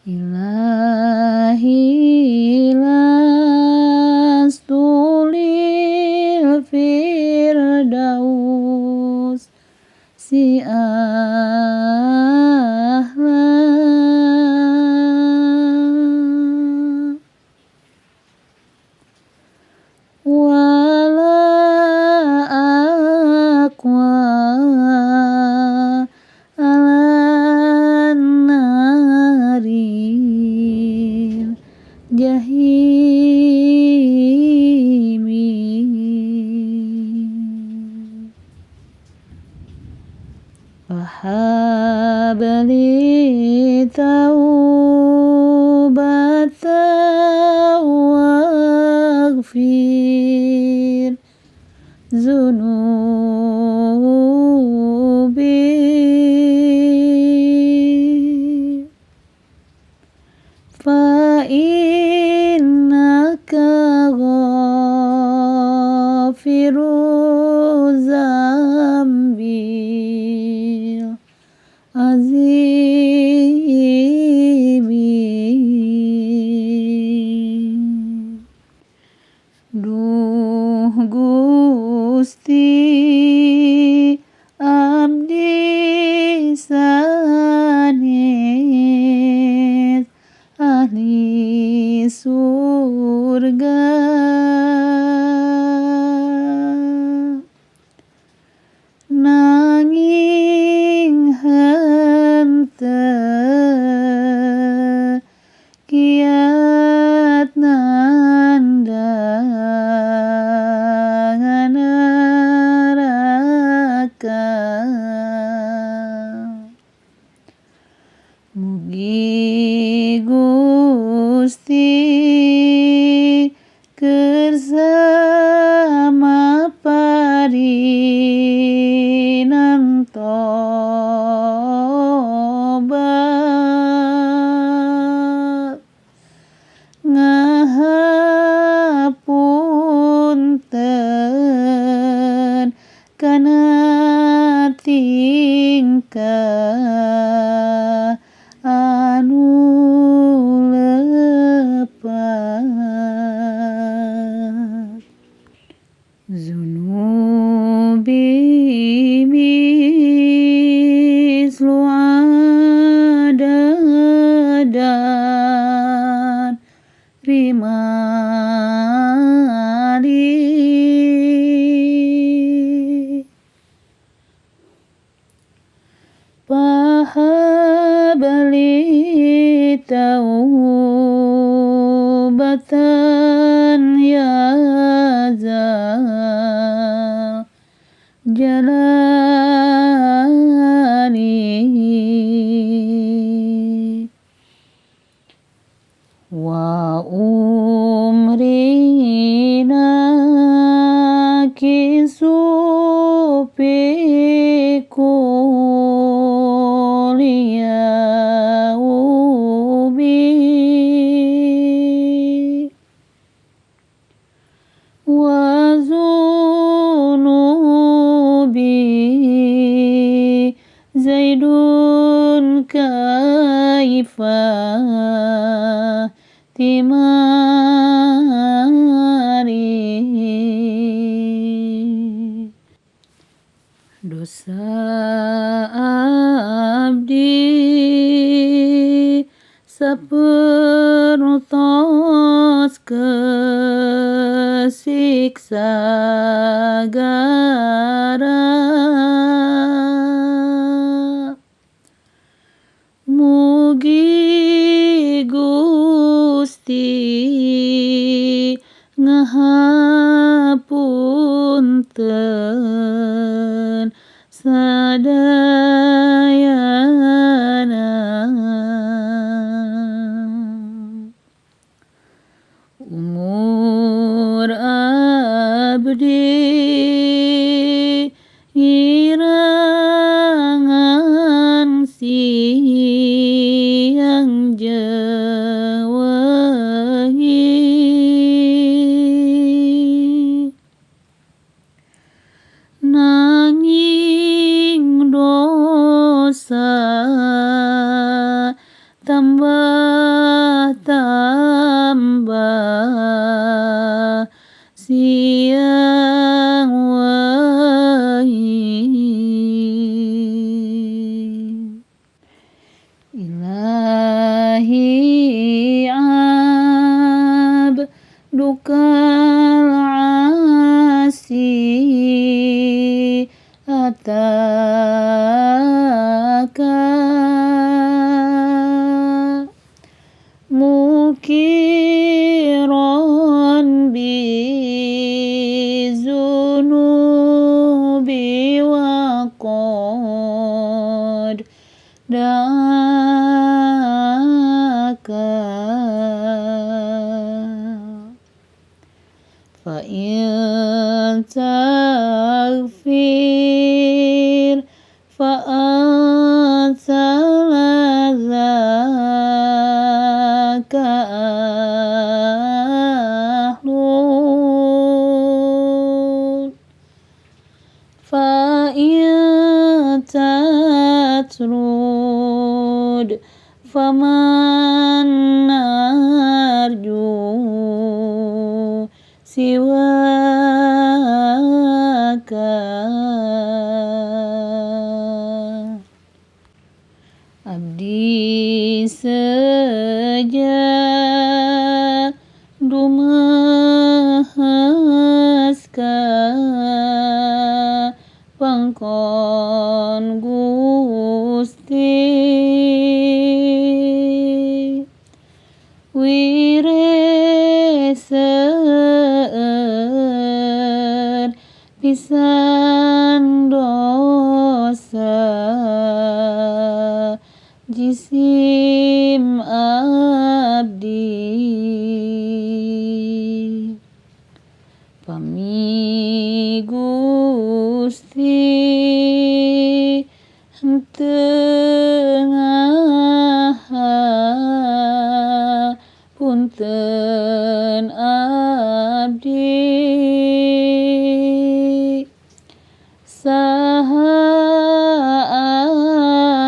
Ilahi lastulil firdaus si ahla wala aqwa alan naril jahimi wahabli taubatan waghfir zunubi fa innaka ghafiru zambil azimi. Duh Gusti abdi sanes ahli surga nanging henteu kiat nandang neraka. Mugi Gusti kersa maparinang tobat ngahapunten kana tingkah anu lepat. Zunubi mislu adadan rimali pahabli taubatan ya zal jalali wa umrina kisupikulya ubi wa zunubi zaidun kaifa timari. Dosa abdi sapertos kesiksa gara mugi Gusti ngahapunten sadayana. Umur abdi irangan siang jeung wengi nanging dosa tambah siang wahid. Ilahi abdukal asi ataka mukiran bizunubi wa qad da'aka fa in taghfir fa anta ladzaka ahlun fa in tatrud faman narju siwaka. Abdi sejadu mahaska pangkon Gusti wireseun pisan dosa jisim abdi pami Gusti henteu ngaha punten abdi saha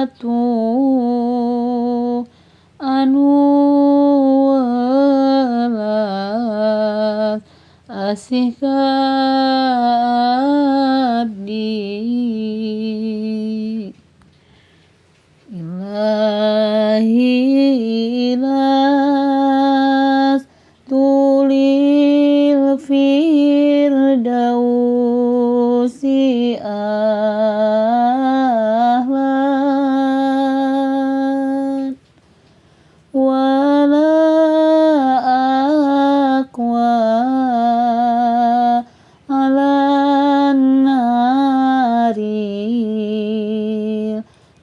atuh anu welas asih ka abdi. Ilahi las tulil firdausi ahlan wala aqwa alan nari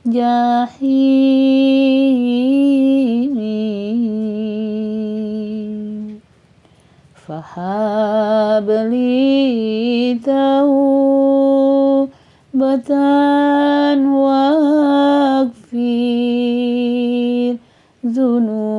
jahimi fahabli taubatan waghfir dzunub